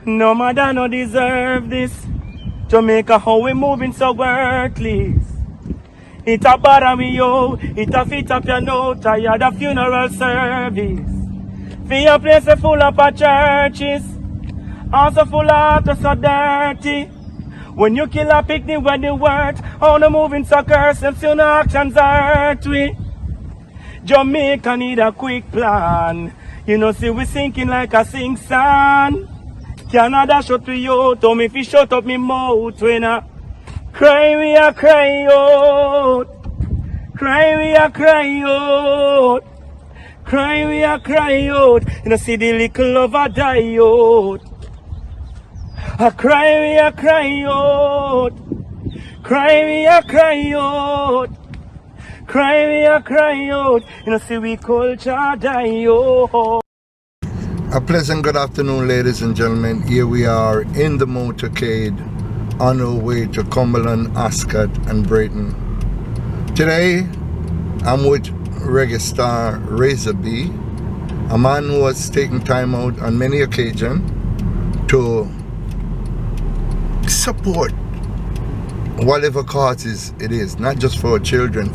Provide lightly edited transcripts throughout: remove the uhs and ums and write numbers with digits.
No mother no deserve this. Jamaica, how we moving so worthless. It a bother me, yo. It a fit up your note. Tired of funeral service. For your place full up of churches. Also full of water so dirty. When you kill a picnic when the word. How the moving so curse. Them still no actions hurt we. Jamaica need a quick plan. You know see we sinking like a sink sand. Canada shut we out. Tell me if you shut up me mouth when I cry we a cry out. Cry we a cry out. Cry we a cry out. You know see the little lover die out. I cry we a cry out. Cry we a cry out. Cry we a cry out. You know see we culture die out. A pleasant good afternoon, ladies and gentlemen. Here we are in the Motorcade on our way to Cumberland, Ascot and Braeton. Today I'm with reggae star Razor B, a man who has taken time out on many occasions to support whatever causes it is, not just for our children,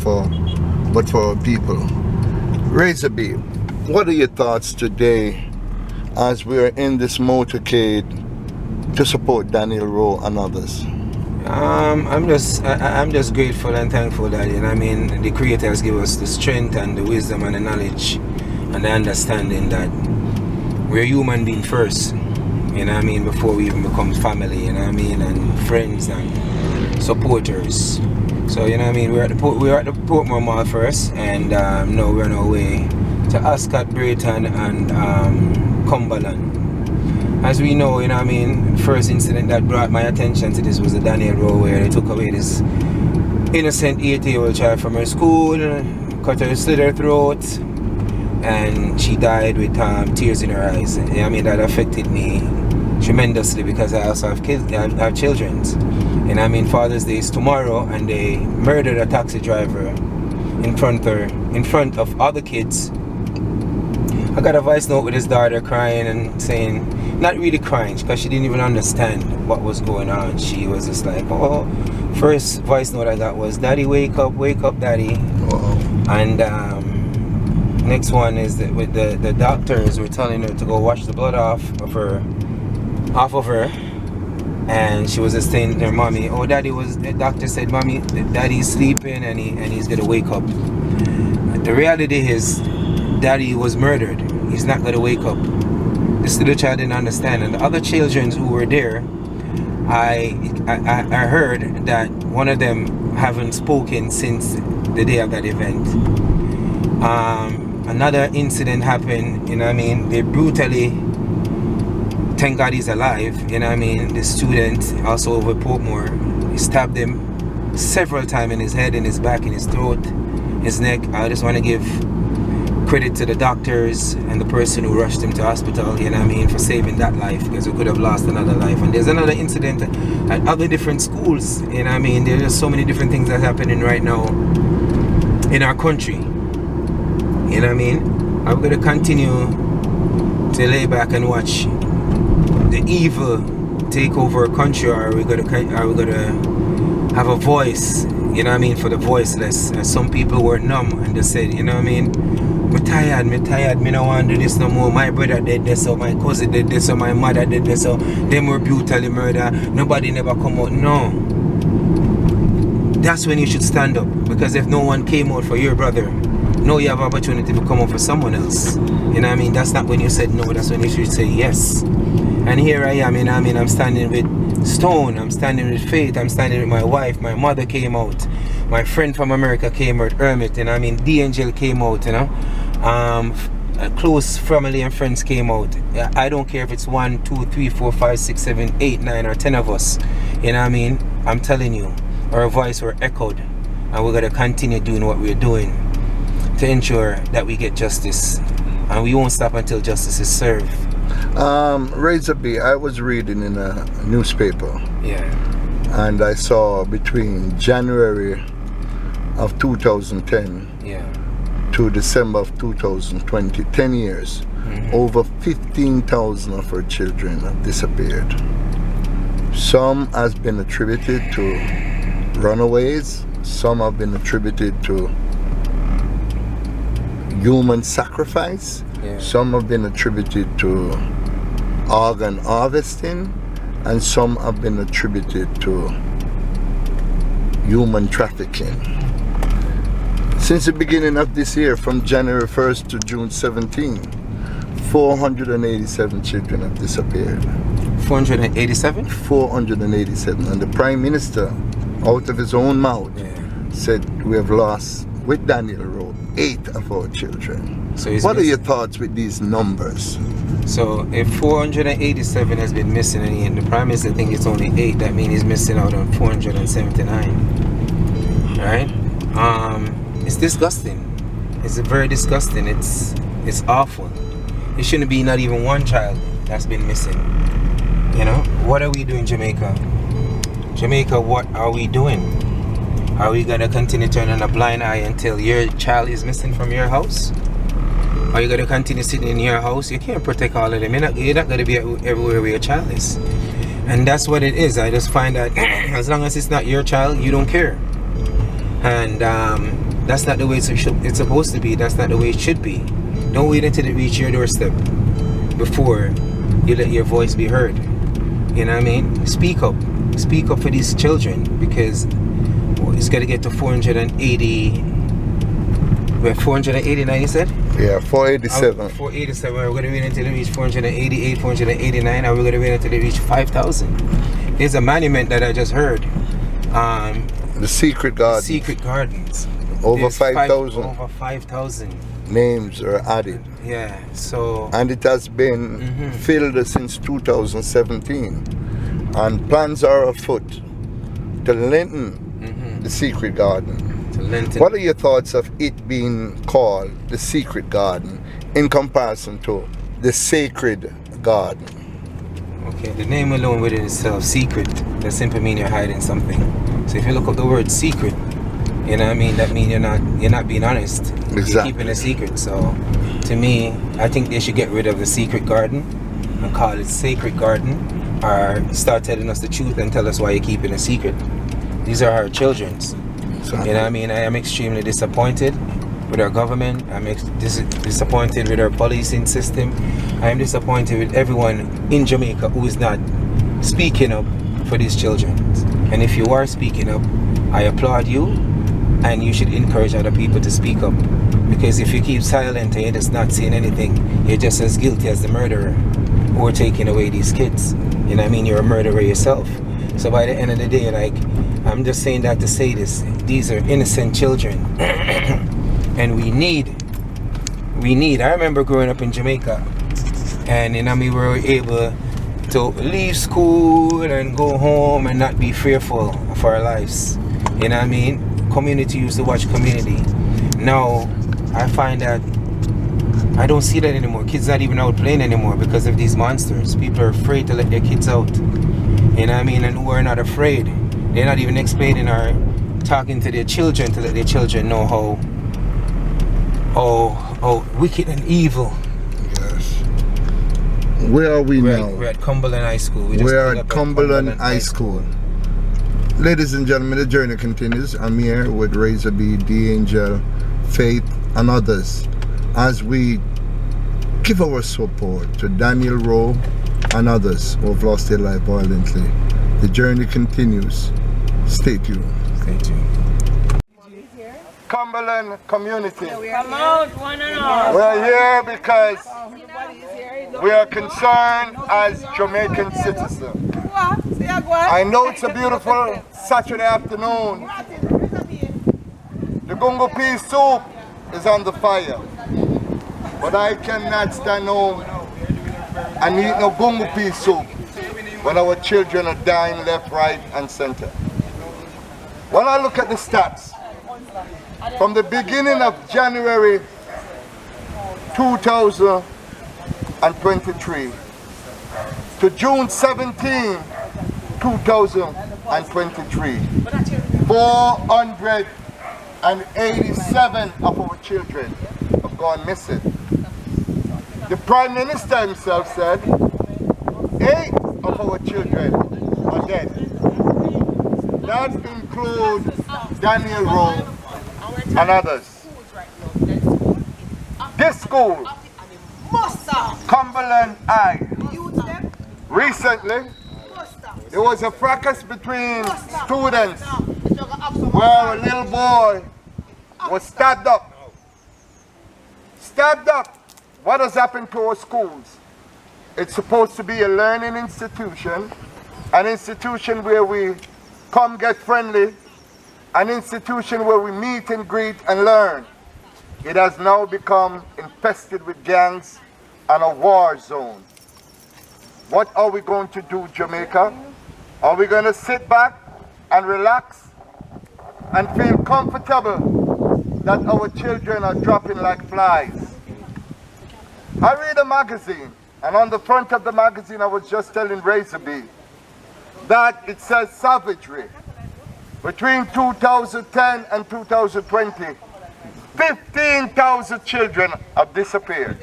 but for our people. Razor B, what are your thoughts today as we are in this motorcade to support Danielle, Rowe and others? I'm just grateful and thankful that, you know, I mean, the Creator has given us the strength and the wisdom and the knowledge and the understanding that we're human beings first, you know what I mean, before we even become family, you know what I mean, and friends and supporters. So, you know what I mean, we're at the Portmore Mall first, and now we're on our way to Ascot, Braeton and Cumberland. As we know, you know what I mean, the first incident that brought my attention to this was the Danielle Rowe, where they took away this innocent 8-year-old child from her school, cut her, slit her throat, and she died with tears in her eyes. You know what I mean, that affected me tremendously because I also have kids, I have children. You know what I mean, Father's Day is tomorrow, and they murdered a taxi driver in front of other kids. I got a voice note with his daughter crying and saying, not really crying because she didn't even understand what was going on. She was just like, oh, first voice note I got was, Daddy, wake up, Daddy. Uh-oh. And next one is that with the doctors were telling her to go wash the blood off of her. And she was just saying to her mommy, oh, the doctor said, Mommy, Daddy's sleeping and he's gonna wake up. The reality is, Daddy was murdered. He's not gonna wake up. This little child didn't understand, and the other children who were there, I heard that one of them haven't spoken since the day of that event. Another incident happened, you know what I mean, they brutally, thank God he's alive, you know what I mean, the student also over Portmore, he stabbed him several times in his head, in his back, in his throat, his neck. I just want to give credit to the doctors and the person who rushed him to hospital, you know what I mean, for saving that life, because we could have lost another life. And there's another incident at other different schools, you know what I mean. There's just so many different things that are happening right now in our country, you know what I mean. I'm going to continue to lay back and watch the evil take over our country, or are we going to have a voice, you know what I mean, for the voiceless? Some people were numb and they said, you know what I mean, me tired, me no want to do this no more. My brother did this, so my cousin did this, so my mother did this, so them were brutally murdered. Nobody never come out. No. That's when you should stand up, because if no one came out for your brother, no, you have opportunity to come out for someone else. You know what I mean? That's not when you said no, that's when you should say yes. And here I am, you know what I mean, I'm standing with Stone, I'm standing with Faith, I'm standing with my wife, my mother came out, my friend from America came out, Hermit, you know what I mean, Danielle came out, you know, close family and friends came out. I don't care if it's 1, 2, 3, 4, 5, 6, 7, 8, 9 or 10 of us, you know what I mean. I'm telling you, our voice were echoed, and we're going to continue doing what we're doing to ensure that we get justice, and we won't stop until justice is served. Razor B, I was reading in a newspaper, yeah, and I saw between January of 2010 yeah, to December of 2020, 10 years, over 15,000 of our children have disappeared. Some has been attributed to runaways, some have been attributed to human sacrifice, some have been attributed to organ harvesting, and some have been attributed to human trafficking. Since the beginning of this year, from January 1st to June 17, 487 children have disappeared. 487? 487. And the Prime Minister, out of his own mouth, said we have lost, with Danielle Rowe, 8 of our children. So what are your thoughts with these numbers? So if 487 has been missing and the Prime Minister thinks it's only 8, that means he's missing out on 479. Right? It's disgusting. It's very disgusting. It's awful. It shouldn't be not even one child that's been missing. You know? What are we doing, Jamaica? Jamaica, what are we doing? Are we gonna continue turning a blind eye until your child is missing from your house? Are you gonna continue sitting in your house? You can't protect all of them. You're not gonna be everywhere where your child is. And that's what it is. I just find that as long as it's not your child, you don't care. And that's not the way it's supposed to be. That's not the way it should be. Don't wait until it reaches your doorstep before you let your voice be heard. You know what I mean? Speak up. Speak up for these children, because it's got to get to 480. We're 489, you said? Yeah, 487. 487. We're going to wait until it reach 488, 489, and we're going to wait until it reach 5,000. There's a monument that I just heard. The Secret Garden. Secret Gardens. Over 5,000. Over 5,000 names are added. Yeah, so. And it has been filled since 2017. And plans are afoot to lengthen the Secret Garden. What are your thoughts of it being called the Secret Garden in comparison to the Sacred Garden? Okay, the name alone within itself, secret, that simply means you're hiding something. So if you look up the word secret, you know what I mean, that means you're not being honest. Exactly. You're keeping a secret. So to me, I think they should get rid of the Secret Garden and call it Sacred Garden, or start telling us the truth and tell us why you're keeping a secret. These are our children's. Exactly. You know what I mean? I am extremely disappointed with our government. I'm disappointed with our policing system. I am disappointed with everyone in Jamaica who is not speaking up for these children. And if you are speaking up, I applaud you, and you should encourage other people to speak up. Because if you keep silent and you're just not saying anything, you're just as guilty as the murderer who are taking away these kids. You know what I mean? You're a murderer yourself. So by the end of the day, like, I'm just saying that to say this. These are innocent children. And we need. I remember growing up in Jamaica, and you know, we were able to leave school and go home and not be fearful of our lives. You know what I mean? Community used to watch Community. Now, I find that I don't see that anymore. Kids not even out playing anymore because of these monsters. People are afraid to let their kids out. You know what I mean? And who are not afraid. They're not even explaining or talking to their children to let their children know how wicked and evil. Yes. Where are we now? We're at Cumberland High School. We're at Cumberland High School. Ladies and gentlemen, the journey continues. I'm here with Razor B, D Angel, Faith, and others as we give our support to Danielle Rowe and others who have lost their life violently. The journey continues. Stay tuned. Stay tuned. Cumberland community. Come out, one and all. We're here because we are concerned as Jamaican citizens. I know it's a beautiful Saturday afternoon. The gungo pea soup is on the fire. But I cannot stand home and eat no gungo pea soup when our children are dying left, right, and center. When I look at the stats, from the beginning of January 2023 to June 17, 2023, 487 of our children have gone missing. The Prime Minister himself said 8 of our children are dead. That includes Danielle, Rowe, and others. This school, Cumberland High, recently there was a fracas between students where a little boy was stabbed up. Stabbed up. What has happened to our schools? It's supposed to be a learning institution, an institution where we come get friendly, an institution where we meet and greet and learn. It has now become infested with gangs and a war zone. What are we going to do, Jamaica? Are we going to sit back and relax and feel comfortable that our children are dropping like flies? I read a magazine, and on the front of the magazine I was just telling Razorby that it says savagery. Between 2010 and 2020, 15,000 children have disappeared.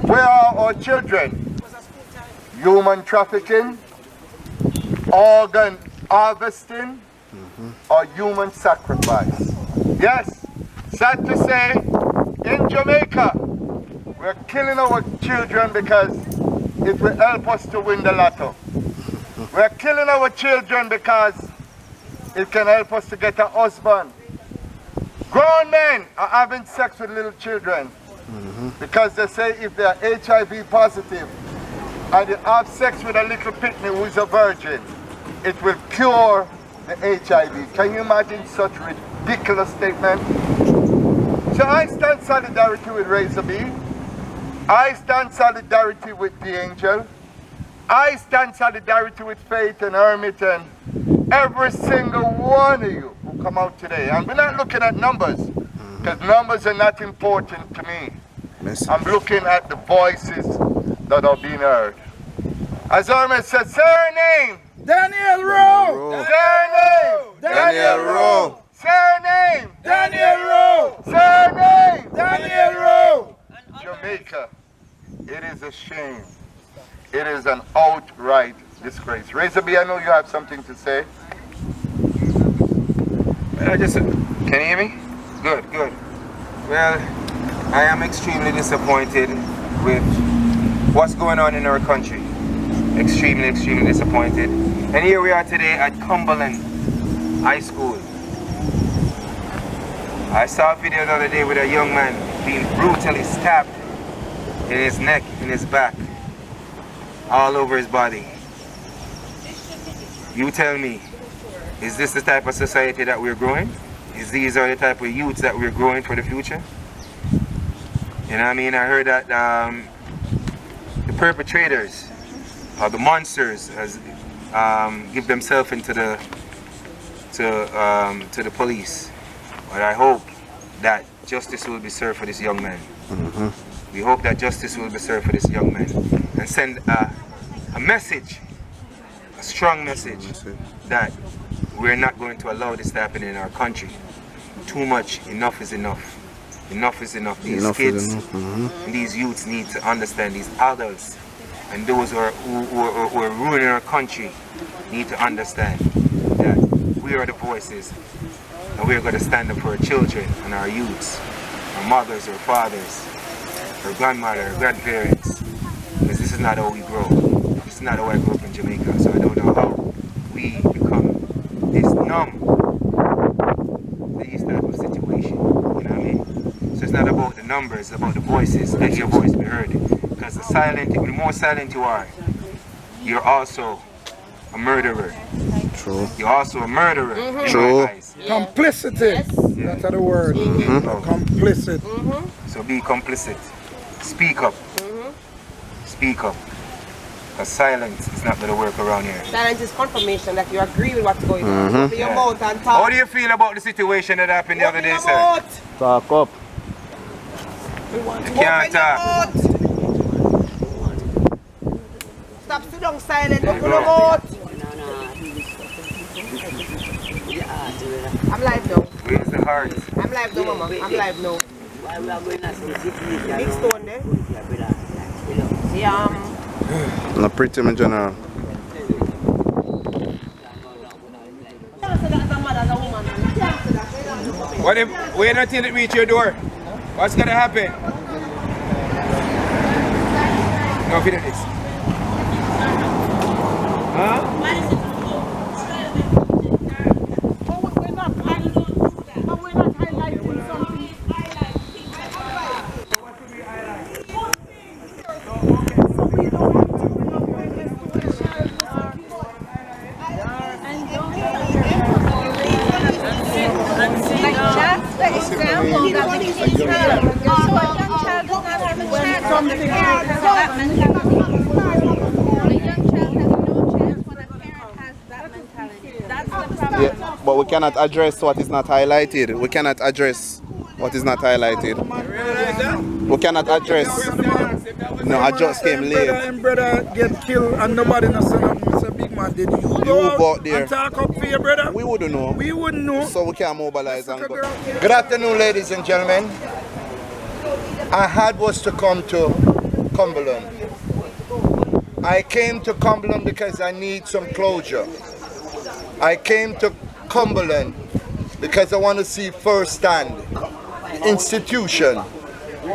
Where are our children? Human trafficking, organ harvesting, or human sacrifice. Yes, sad to say, in Jamaica, we're killing our children because it will help us to win the lotto. We're killing our children because it can help us to get a husband. Grown men are having sex with little children because they say if they are HIV positive and they have sex with a little pitney who is a virgin, it will cure the HIV. Can you imagine such ridiculous statement? So I stand solidarity with Razorby. I stand solidarity with the Angel. I stand solidarity with Faith and Hermit and every single one of you who come out today. And we're not looking at numbers, because numbers are not important to me. I'm looking at the voices that are being heard. As Hermit said, surname! Danielle Rowe! Surname! Danielle Rowe! Surname! Danielle Rowe! Surname! Danielle Rowe! Jamaica, it is a shame. It is an outright disgrace. Razorby, I know you have something to say. Can you hear me? Good, good. Well, I am extremely disappointed with what's going on in our country. Extremely, extremely disappointed. And here we are today at Cumberland High School. I saw a video the other day with a young man being brutally stabbed in his neck, in his back, all over his body. You tell me, is this the type of society that we're growing? Is these are the type of youths that we're growing for the future? You know what I mean? I heard that the perpetrators, or the monsters, has give themselves into the police. But I hope that justice will be served for this young man. We hope that justice will be served for this young man, and send a message, a strong message, that we're not going to allow this to happen in our country. Too much, enough is enough. Enough is enough. These kids, and these youths need to understand, these adults and those who are ruining our country need to understand that we are the voices, and we are going to stand up for our children and our youths, our mothers, our fathers, our grandmother, our grandparents, because this is not how we grow. This is not how I grew up in Jamaica, so I don't know how we become this numb to these type of situation, you know what I mean? So it's not about the numbers, it's about the voices, let your voice be heard. Because the more silent you are, you're also a murderer. True. You're also a murderer. True. Complicity. Yes. That's the word. Complicit. So be complicit. Speak up. Speak up. Because silence is not going to work around here. Silence is confirmation that you agree with what's going on. Open your mouth and talk. How do you feel about the situation that happened the other day, sir? Talk up. You can't talk. Stop sitting down silent. Open your mouth. I'm live now. Where's the heart? I'm live now, mama. I'm live now. Big stone there. Yeah. No pretty in general. What if we're not till it reach your door? What's gonna happen? No, finish this. Huh? Yeah, but we cannot address what is not highlighted. We cannot address what is not highlighted. We cannot address. No, I just came late. Brother and brother get killed and nobody knows nothing. Mr. Big Man, did you go out there and talk up for your brother? We wouldn't know. We wouldn't know. So we can mobilize and go. Good afternoon, ladies and gentlemen. I had was to come to Cumberland. I came to Cumberland because I need some closure. I came to Cumberland because I want to see firsthand the institution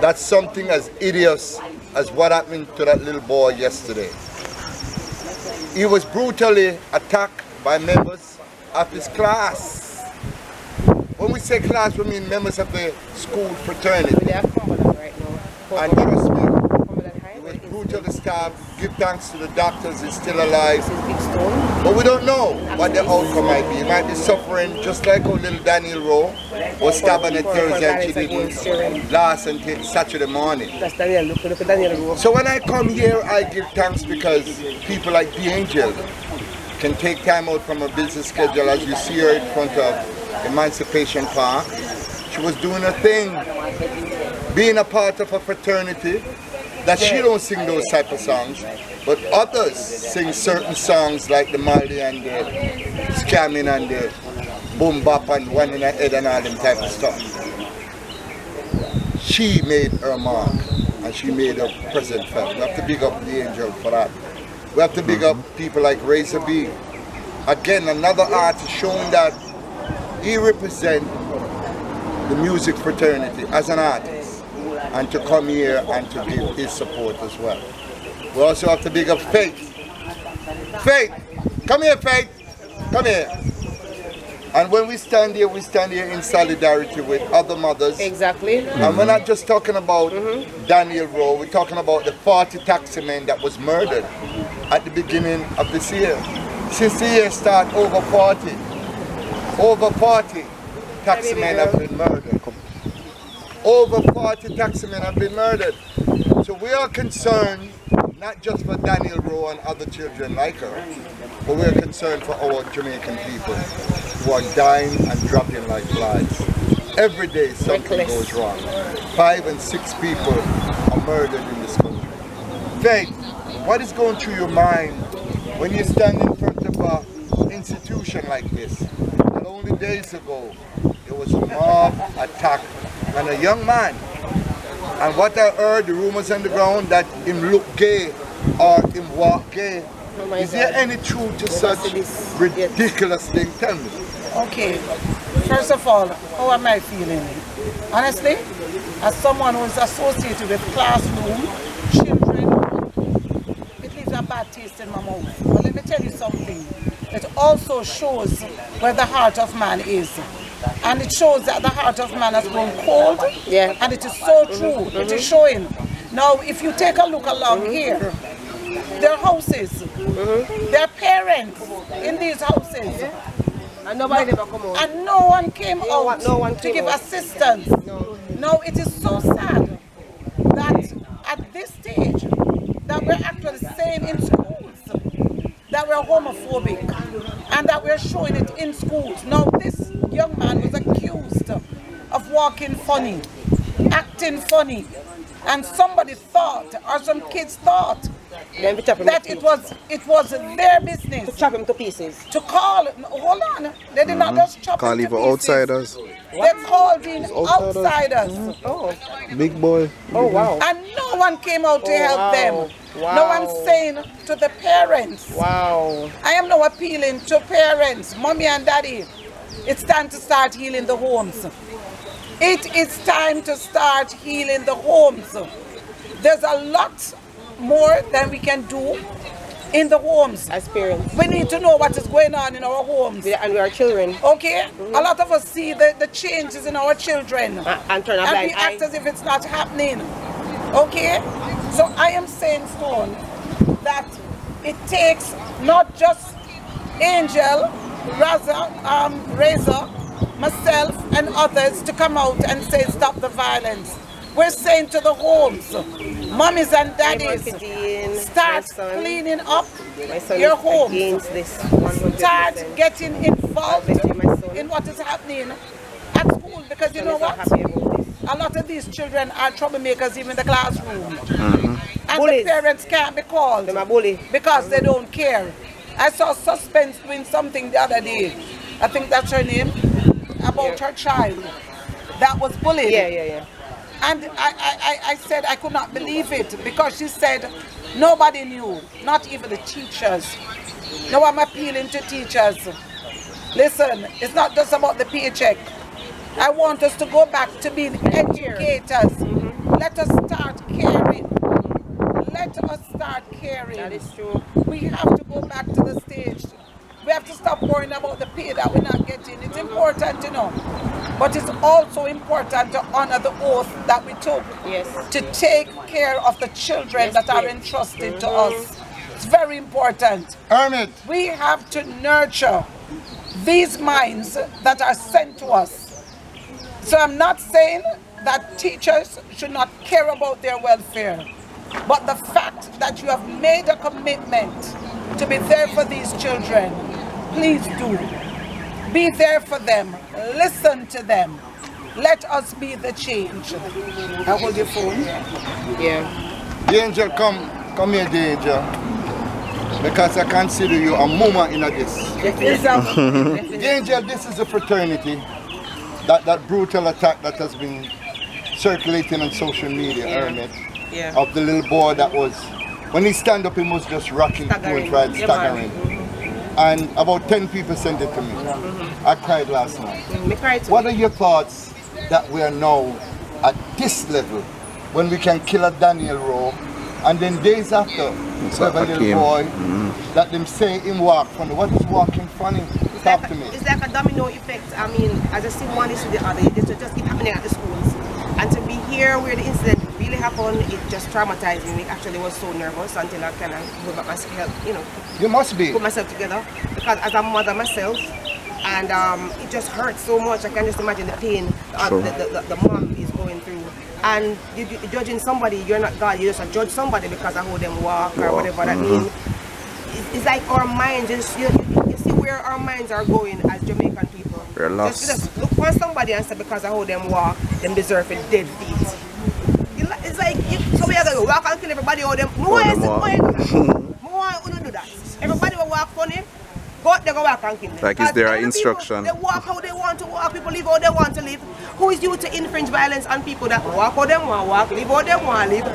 that's something as hideous as what happened to that little boy yesterday. He was brutally attacked by members of his class. When we say class, we mean members of the school fraternity. And trust me, he was brutally stabbed. Give thanks to the doctors, he's still alive. But we don't know what the outcome might be. He might be suffering just like how little Danielle Rowe was stabbed on a Thursday and she didn't last until Saturday morning. So when I come here, I give thanks because people like the Angel can take time out from her busy schedule, as you see her in front of Emancipation Park. She was doing her thing, being a part of a fraternity, that she don't sing those type of songs, but others sing certain songs like the Maldi and the scamming and the boom bop and one in the head and all them type of stuff. She made her mark and she made her present felt. We have to big up the Angel for that. We have to big up people like Razor B. Again, another artist showing that he represents the music fraternity as an artist, and to come here and to give his support as well. We also have to big up Faith. Faith! Come here, Faith! Come here! And when we stand here in solidarity with other mothers. Exactly. And we're not just talking about Danielle Rowe, we're talking about the 40 taximen that was murdered at the beginning of this year. Since the year started, over 40 taximen have been murdered. Over 40 taximen have been murdered. So we are concerned not just for Danielle Rowe and other children like her, but we are concerned for our Jamaican people who are dying and dropping like flies. Every day something goes wrong. 5 and 6 people are murdered in this country. Faith, what is going through your mind when you stand in front of an institution like this? And only days ago, there was a mob attack on a young man. And what I heard, the rumors on the ground, that him look gay or him walk gay. Is there any truth to such ridiculous thing? Tell me. Okay, first of all, how am I feeling? Honestly, as someone who is associated with classroom, children, it leaves a bad taste in my mouth. But let me tell you something. It also shows where the heart of man is. And it shows that the heart of man has grown cold. Yeah. And it is so true. It is showing. Now, if you take a look along here, their houses, their parents in these houses. And nobody ever come out. And no one came out to give assistance. Now, it is so sad that at this stage, that we're actually saying in schools that we're homophobic and that we're showing it in schools. Now, this young man was accused of walking funny, acting funny, and somebody thought, or some kids thought, Then we chop him that to it was their business chop him to pieces. to call. Hold on, they did not just chop Call him to even pieces. outsiders. They called in outsiders. outsiders. Oh. Big boy. Oh wow. And no one came out to help wow. them. Wow. No one saying to the parents. Wow. I am now appealing to parents, mommy and daddy. It's time to start healing the homes. It is time to start healing the homes. There's a lot more than we can do in the homes. As parents. We need to know what is going on in our homes. And we are children. Okay? A lot of us see the changes in our children. And turn a blind we act eye. as if it's not happening. Okay? So I am saying, Stone, that it takes not just Angel, Razor, myself and others to come out and say stop the violence. We're saying to the homes, mommies and daddies, start cleaning up your homes. Start getting involved in what is happening at school, because you know what? A lot of these children are troublemakers even in the classroom. And the parents can't be called because they don't care. I saw Suspense doing something the other day. I think that's her name. About her child that was bullied. Yeah. And I said I could not believe it, because she said nobody knew, not even the teachers. Now I'm appealing to teachers. Listen, it's not just about the paycheck. I want us to go back to being educators. Let us start caring. Let us start caring. That is true. We have to go back to the stage. We have to stop worrying about the pay that we're not getting. It's important to know. But it's also important to honor the oath that we took. Yes. To take care of the children that are entrusted to us. It's very important. Hermit. We have to nurture these minds that are sent to us. So I'm not saying that teachers should not care about their welfare. But the fact that you have made a commitment to be there for these children, please do. Be there for them. Listen to them. Let us be the change. I hold your phone. Yeah. The angel, come here, the angel. Because I consider you a mama in this. The angel, this is a fraternity. That brutal attack that has been circulating on social media, Hermit. Yeah. Of the little boy that was, when he stand up, he was just rocking to and right, staggering. And about 10 people sent it to me. I cried last night. What are your thoughts that we are now at this level, when we can kill a Danielle Rowe, and then days after, we have a little boy that them say him walk funny. What is walking funny? Talk to me. It's like a domino effect. I mean, as I see one is to the other, it just keep happening at the schools. And to be here where the incident really happened, it just traumatized me. It actually was so nervous until I kind of put myself, You must be. Put myself together. Because as a mother myself, and it just hurts so much. I can just imagine the pain the mom is going through. And you're judging somebody, you're not God, you just judge somebody because of how them walk or whatever that means. It's like our minds, you see where our minds are going as Jamaican people. We're lost. Just look for somebody and say because of how them walk, them deserve a dead feet. It's like, so we have to walk and kill everybody or them. More do that. Everybody will walk funny. Go out there, go walk and kill them. Like, is there an instruction? They walk how they want to walk, people live how they want to live. Who is you to infringe violence on people that walk how they want to walk, live how they want to live?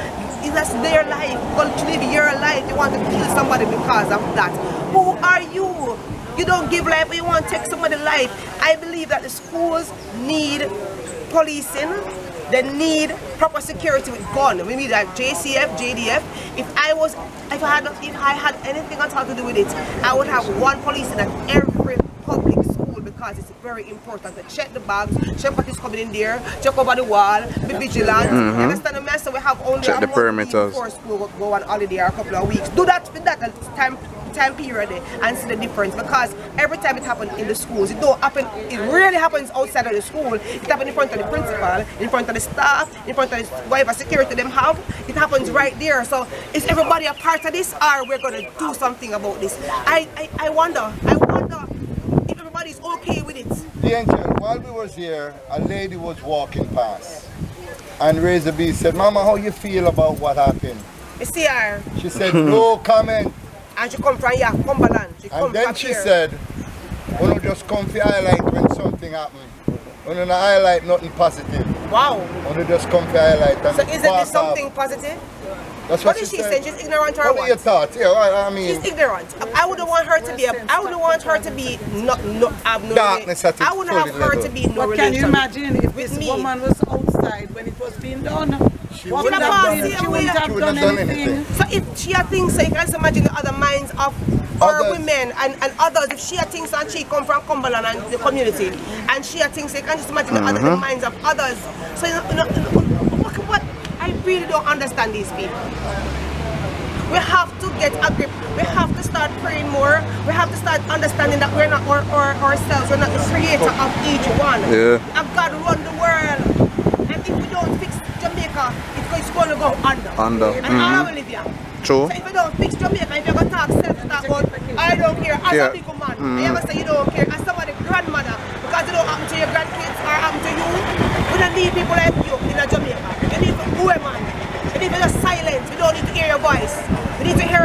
That's their life. Go to live your life. You want to kill somebody because of that. Who are you? You don't give life, but you want to take somebody's life. I believe that the schools need policing. They need proper security with gun. We need like JCF, JDF. If I had anything at all to do with it, I would have one police in every public school, because it's very important to check the bags, check what is coming in there, check over the wall, be vigilant. You understand the mess? So we have only check a the month perimeters before school go on holiday or a couple of weeks. Do that with that time period and see the difference, because every time it happens in the schools, it don't happen, it really happens outside of the school. It happens in front of the principal, in front of the staff, in front of whatever security them have. It happens right there. So is everybody a part of this, or we're going to do something about this? I wonder if everybody's okay with it. The angel, while we was here, a lady was walking past, and Razor B said, "Mama, how you feel about what happened?" You see her? She said no comment. And she come from here, Cumberland. She come And then from she here. said, we don't just come for highlight when something happens. We don't highlight nothing positive. Wow. We don't just come for highlight. And So isn't this something positive? That's What what is she said. saying? She's ignorant or What are your what? thoughts? Yeah, I mean, She's ignorant. I wouldn't want her to be. I wouldn't want her to be have no. Darkness at its I wouldn't have full her level. to be no But can you relation imagine if with this me. woman was outside when it was being done? She What wouldn't would have have done been? it. She wouldn't have done anything. So if she thinks, so you can just imagine the other minds of her Others. women and others. If she thinks and she come from Cumberland and the community, and she thinks, you can just imagine the minds of others. So what? I really don't understand these people. We have to get a grip. We have to start praying more. We have to start understanding that we're not ourselves. We're not the creator of each one. Yeah. And God run the world. And if we don't fix Jamaica, it's going to go under. Under. And all will live here. True. So if you don't fix Jamaica, if you're going to talk self-talk about, I don't care, as a big man, and you're going to say you don't care, as somebody's grandmother, because it don't happen to your grandkids or happen to you, we don't need people like you in Jamaica. You need to go, man. You need to just silence. We don't need to hear your voice. We need to hear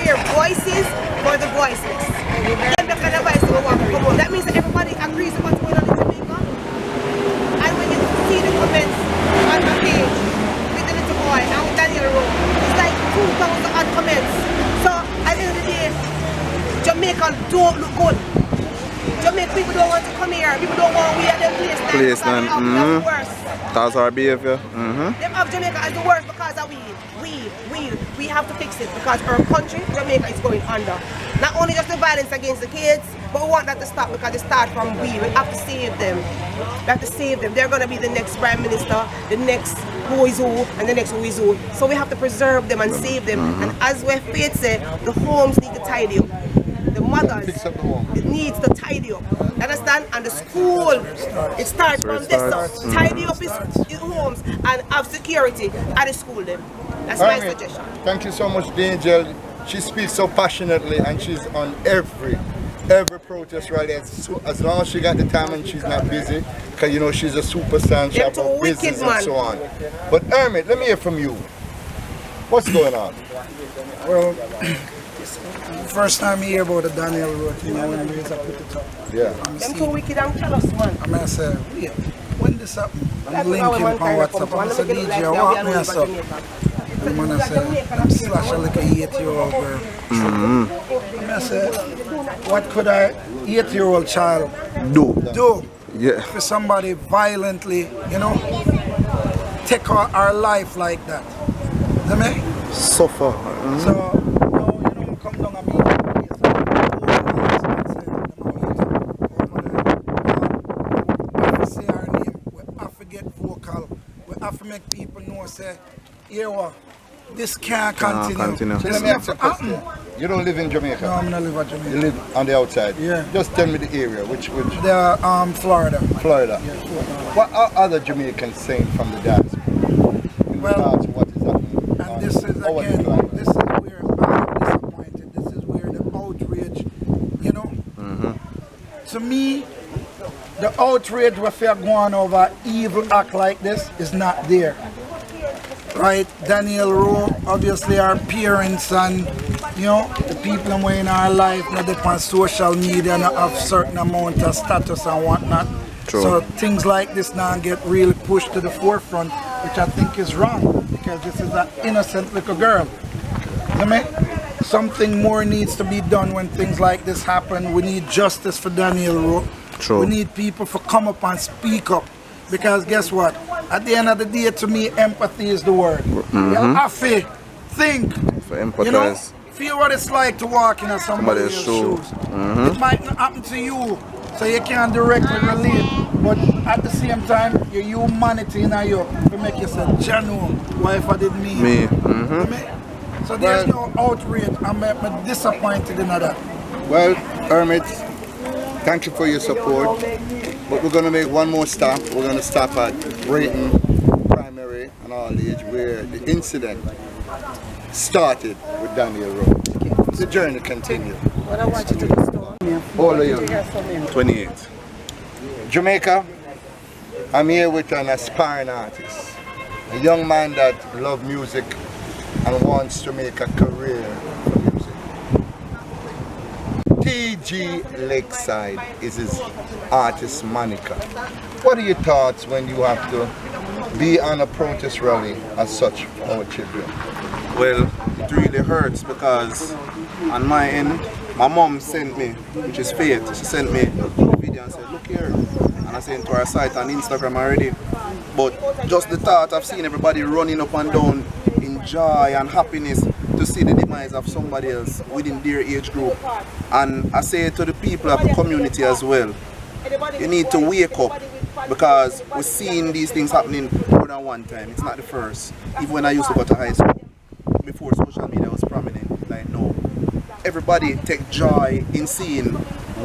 your voices for the voiceless. Then the kind of voice we want to come on. That means that everybody agrees with what's going on in Jamaica. And when you see the comments on the page with the little boy and with Danielle Rowe, it's like 2,000 odd comments. So at the end of the day, Jamaica don't look good. Jamaica people don't want to come here. People don't want we at them place. Worse. That's our behavior. They have Jamaica as the worst because of we have to fix it because our country, Jamaica, is going under. Not only just the violence against the kids, but we want that to stop because it starts from we. We have to save them. We have to save them. They're going to be the next Prime Minister, the next who is who, and the next who is who. So we have to preserve them and save them. And as we faith say, the homes need to tidy up. The mothers, it needs to tidy up. Understand? And the school, it starts from this. Tidy up his homes and have security at the school then. That's my suggestion. Thank you so much, Danielle. She speaks so passionately and she's on every protest rally as long as she got the time and she's not busy, because you know she's a superstar and she has a business and so on. But Hermit, let me hear from you. What's going on? Well, first time I hear about the Danielle Rowe thing, I when I put it up. Yeah. Them too wicked and jealous, man. I'm going to say, wait, when this happened? I'm linking on WhatsApp. I'm going to say, DJ, what me I say? I'm going to say, I'm slash like a 8-year-old girl. I'm going to say, what could a 8-year-old child do for somebody violently, you know, take our life like that? You know what I mean? Suffer. So, you know, come down and meet we have to say our name, we have to get vocal, we have to make people know, say, here what, this can't continue. So let me ask you a question. You don't live in Jamaica? No, I'm not live in Jamaica. You live on the outside? Yeah. Just tell me the area, which? The Florida. Florida. Yeah, Florida. What are other Jamaicans saying from the diaspora? In regards to what is happening? And this is again, this is where I'm disappointed. This is where the outrage, you know. To me, the outrage if you're going over evil act like this is not there. Right? Danielle Rowe, obviously our parents and you know, the people who are in our life, not depend on social media and have certain amount of status and whatnot. True. So things like this now get really pushed to the forefront, which I think is wrong, because this is an innocent little girl. You know what I mean? Something more needs to be done when things like this happen. We need justice for Danielle Rowe. True. We need people to come up and speak up. Because guess what? At the end of the day, to me, empathy is the word. You have to think. For empathize. You know, feel what it's like to walk in somebody else's shoes. It might not happen to you, so you can't directly relate. But at the same time, your humanity in you to make yourself genuine. What if I didn't mean? Me. You know what I mean? So there's no outrage. I'm disappointed in that. Well, Hermit, thank you for your support. But we're going to make one more stop. We're going to stop at Braeton Primary and All Age, where the incident started with Danielle Rowe. The journey continues. What I want you to do, All of you. 28. Jamaica, I'm here with an aspiring artist. A young man that loves music and wants to make a career from music. TG Lakeside is his artist moniker. What are your thoughts when you have to be on a protest rally as such for our children? Well, it really hurts because on my end, my mom sent me, which is Faith, she sent me a video and said, look here. And I sent to her site on Instagram already. But just the thought of seeing everybody running up and down in joy and happiness to see the demise of somebody else within their age group. And I say to the people of the community as well, you need to wake up, because we're seeing these things happening more than one time. It's not the first. Even when I used to go to high school, before social media was prominent, like no. Everybody take joy in seeing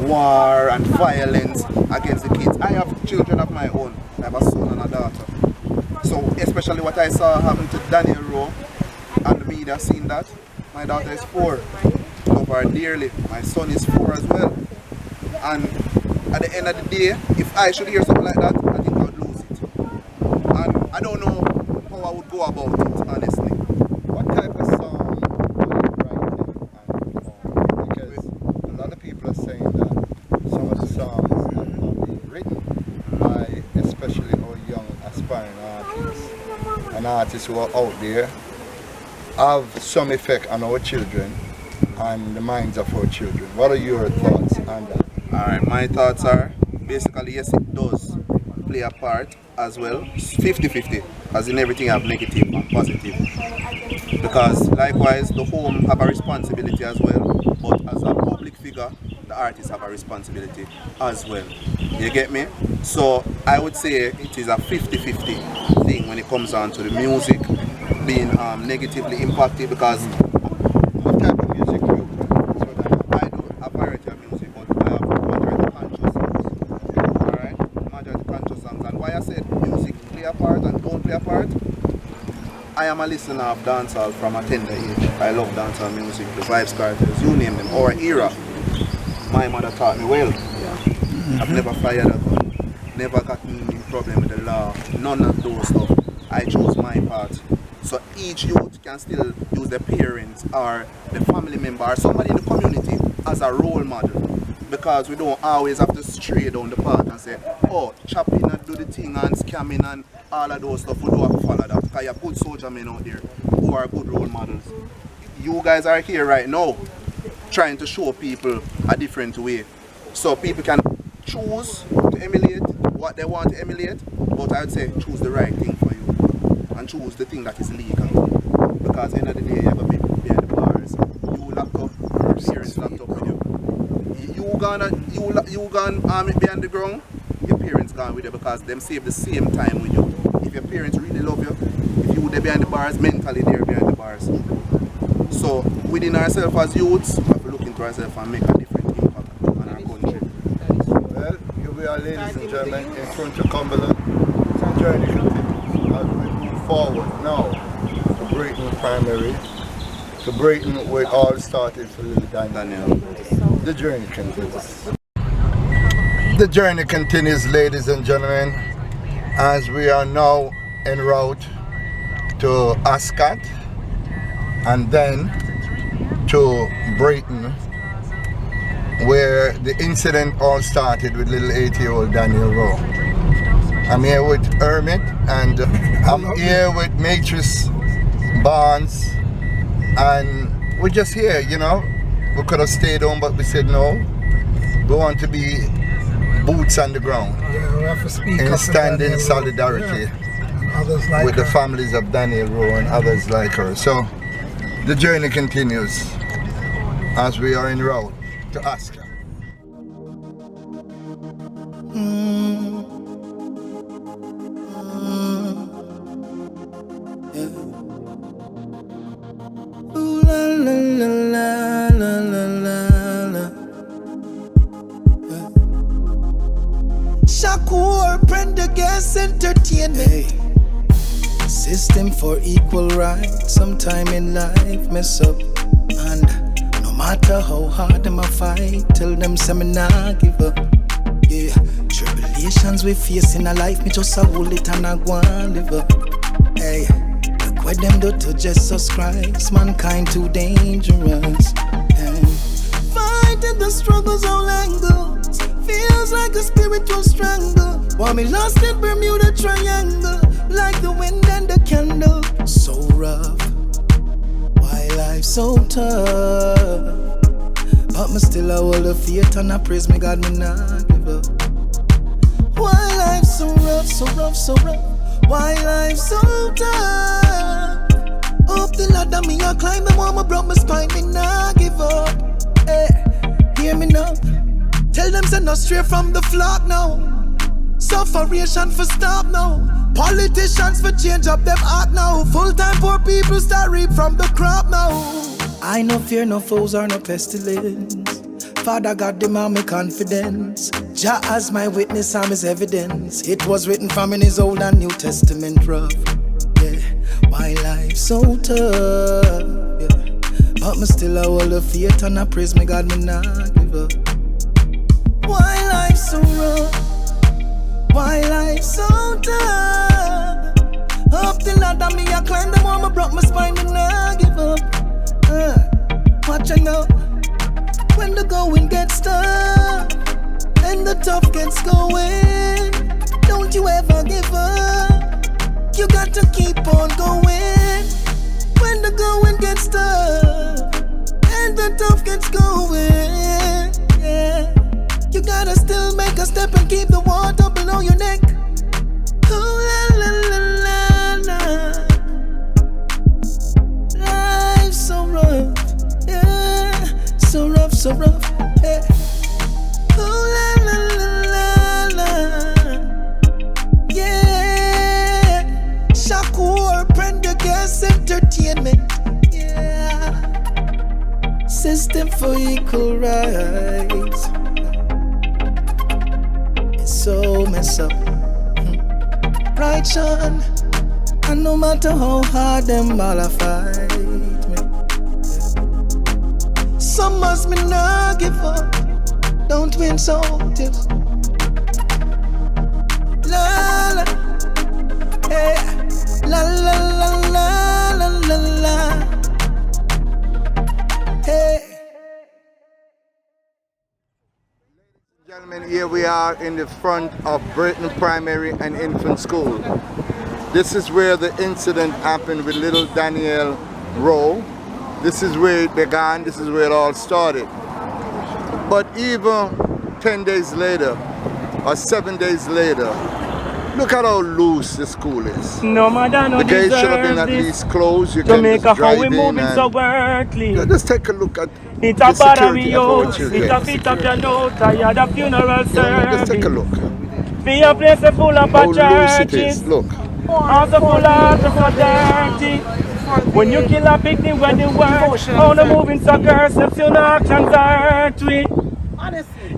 war and violence against the kids. I have children of my own. I have a son and a daughter. So especially what I saw happen to Danielle Rowe, and the media seen that. My daughter is 4. Love her dearly. My son is 4 as well. And at the end of the day, if I should hear something like that, I think I would lose it. And I don't know how I would go about it, honestly. What type of song do you write and perform? Because a lot of people are saying that some of the songs have not been written by especially our young aspiring artists and artists who are out there have some effect on our children and the minds of our children. What are your thoughts on that? Alright, my thoughts are basically yes, it does play a part as well. 50-50, as in everything have negative and positive. Because likewise, the home have a responsibility as well, but as a public figure, the artists have a responsibility as well. You get me? So I would say it is a 50-50 thing when it comes down to the music being negatively impacted, because What type of music do you play? I do a variety of music, but I have majority conscious songs. Alright? Majority conscious songs. And why I said music play a part and don't play a part, I am a listener of dancehall from a tender age. I love dancehall music, the Vibes Cartels, you name them, our era. My mother taught me well. I've never fired a gun, never gotten in problem with the law, none of those stuff. I chose my path. So each youth can still use their parents or the family member or somebody in the community as a role model, because we don't always have to stray down the path and say, oh, chopping and do the thing and scamming and all of those stuff. We don't have to follow that, because you have good soldier men out there who are good role models. You guys are here right now trying to show people a different way, so people can choose to emulate what they want to emulate, but I would say choose the right thing for you and choose the thing that is legal, because at the end of the day you have a bit behind the bars. You locked up, your parents locked up with you. You gone behind the ground, your parents gone with you, because them save the same time with you. If your parents really love you, if you they're behind the bars, mentally they're behind the bars. So within ourselves as youths, we have to look into ourselves and make a different impact on our country. Well, here we are, ladies and gentlemen, in front of Cumberland. The journey continues as we move forward now to Braeton Primary, to Braeton where it all started for little Danielle. The journey continues. The journey continues, ladies and gentlemen, as we are now en route to Ascot and then to Braeton, where the incident all started with little 8-year-old Danielle Rowe. I'm here with Hermit, and I'm here with Matrix Barnes, and we're just here, you know. We could have stayed home, but we said no. We want to be boots on the ground, We have to speak and up stand in Danielle Rowe. solidarity And others like with the her. families of Danielle Rowe and others like her. So the journey continues as we are en route to Ascot. Shakur, Prendergast Entertainment. System for equal rights. Sometime in life mess up, and no matter how hard them a fight, tell them say me nah give up. Yeah, tribulations we face in a life, me just a hold it and I go and live up. Hey, the What them do to Jesus Christ? Mankind too dangerous. And fighting the struggles all angles. Feels like a spiritual strangle. While me lost in Bermuda Triangle, like the wind and the candle. So rough, why life so tough? But me still a hold of faith and I praise me God, me not give up. Why life so rough, so rough, so rough? Why life so tough? Up the ladder me a climb, me want me broke my spine, me nah give up. Hey, hear me now. Tell them say no stray from the flock now. Sufferation for stop now. Politicians for change up them act now. Full-time poor people start reap from the crop now. I no fear no foes or no pestilence. Father God demand me confidence. Jah as my witness, I'm his evidence. It was written from in his Old and New Testament rough. Yeah, why life so tough? Yeah, but me still a hold of faith and I praise me God, me not give up. Why life so rough? Why life so tough? Up the ladder me a climb, the one me broke my spine, me not give up. Watch I know. When the going gets tough and the tough gets going, don't you ever give up. You got to keep on going. When the going gets tough and the tough gets going, yeah, you gotta still make a step and keep the water below your neck. Oh la la la la la. Life's so rough. So rough, so rough, hey. Oh la la la la la. Yeah. Shakur, Prendergast Entertainment. Yeah. System for equal rights. It's so messed up. Right, Sean. And no matter how hard them all a fight me. Some must me not give up. Don't win so tips. La la, hey, la la la la la la la. Hey. Gentlemen, here we are in the front of Braeton Primary and Infant School. This is where the incident happened with little Danielle Rowe. This is where it began, this is where it all started. But even 10 days later, or 7 days later, look at how loose the school is. No matter no the gate should have been at least closed. You can just drive in and so worldly. Just take a look at it the security of our children. It a fit up your note, tired of funeral service. Just take a look. Be a place full of how loose it churches. is. Look. Also full of dirty. When you kill a victim when you work, all the moving suckers, if your actions are tweet.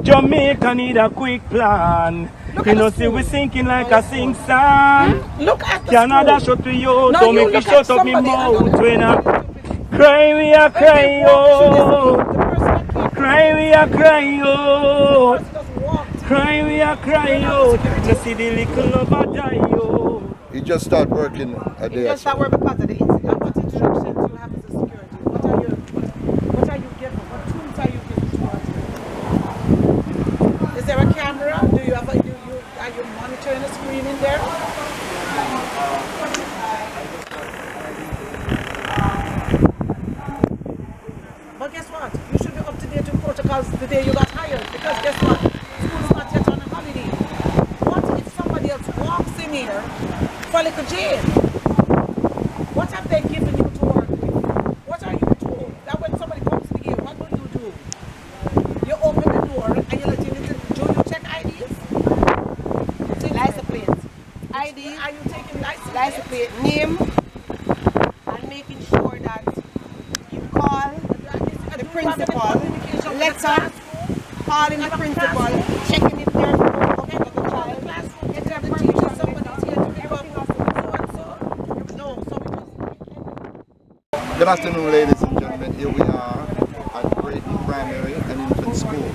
Jamaica need a quick plan. You know, see we sinking like a sing song. Look at the Canada shut to you, no, don't make me shut up me mouth when I cry, we are cry, oh. Cry, we are cry, oh. Cry, we are cry, oh. To see the little lover die, oh. He just started working a day. He just started working because of the incident. What instructions you have as a security? What are you given? What tools are you given to us? Is there a camera? Do you have are you monitoring the screen in there? But guess what? You should be up to date with protocols the day you got hired. Because guess what? School's not yet on a holiday. What if somebody else walks in here for like a jail? What have they given you to work with? What are you told? That when somebody comes to the gate, what will you do? You open the door and you let him in. Do you check IDs? License plate. ID. Are you taking license plate? Name. And making sure that you call the principal. Letter. Calling the principal. Checking if there's okay for the child. If you have the teacher, somebody's here to give up. Good afternoon, ladies and gentlemen. Here we are at Braeton Primary and Infant School.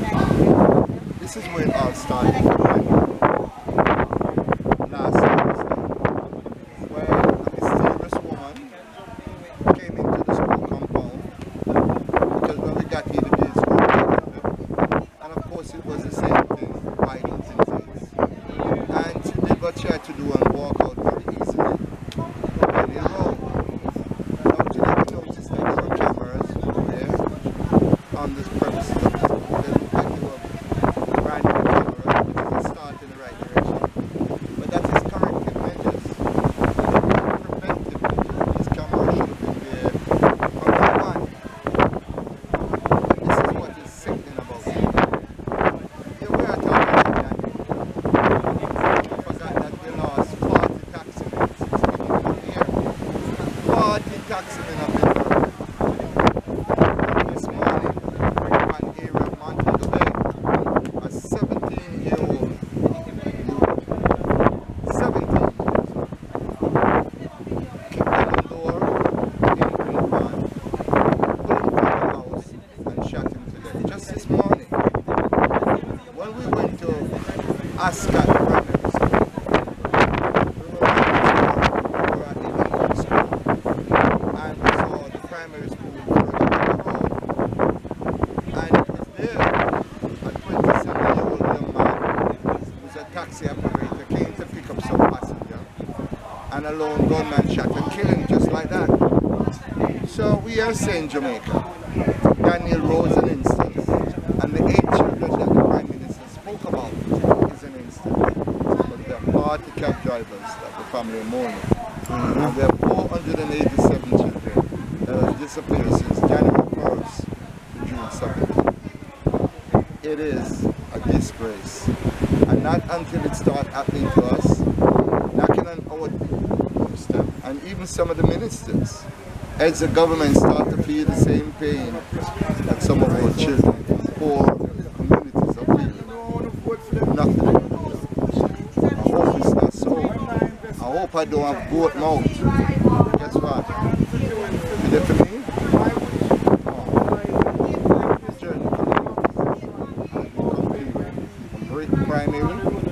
This is where it all started. Last Thursday, where a mysterious woman Post, it was the same thing, violence in things. And they got tried to do and walk out very easily. Danielle Rowe. Now today we noticed that there were cameras there on this premises of this school. They look like they were brand new cameras, which is a start in the right direction. But that is corrective measures. Preventive measures. These cameras should have been there from day one. This is what is sickening about it. Here we are talking about Daniel. I forgot that we lost 40 taxi men since the beginning of the year. 40 taxi men have been murdered. This morning, one area of Montego Bay, a 17-year-old youth, 17 kicked down the door in Green Van, pulled him from the house and shot him to death. Just this morning, when we went to Ascot Primary School, we were at the English school, and we saw the primary school further down the road. And it was there, a 27-year-old young man who's a taxi operator came to pick up some passenger, and a lone gunman shot and killed him just like that. So we are saying Jamaica, Danielle Rowe is an instance, and the 8 children that the Prime Minister spoke about is an instance. But there are 40 cab drivers that the family are mourning. And we have 487 children that have disappeared since January 1st to June 2nd. It is a disgrace. And not until it starts happening to us, knocking on our doorstep, and even some of the ministers, as the government start to feel the same pain that some of our children, poor communities are feeling. Nothing. I hope it's not so. I hope I don't have goat mouth. Guess what? You there for me? Journey communities. Braeton Primary.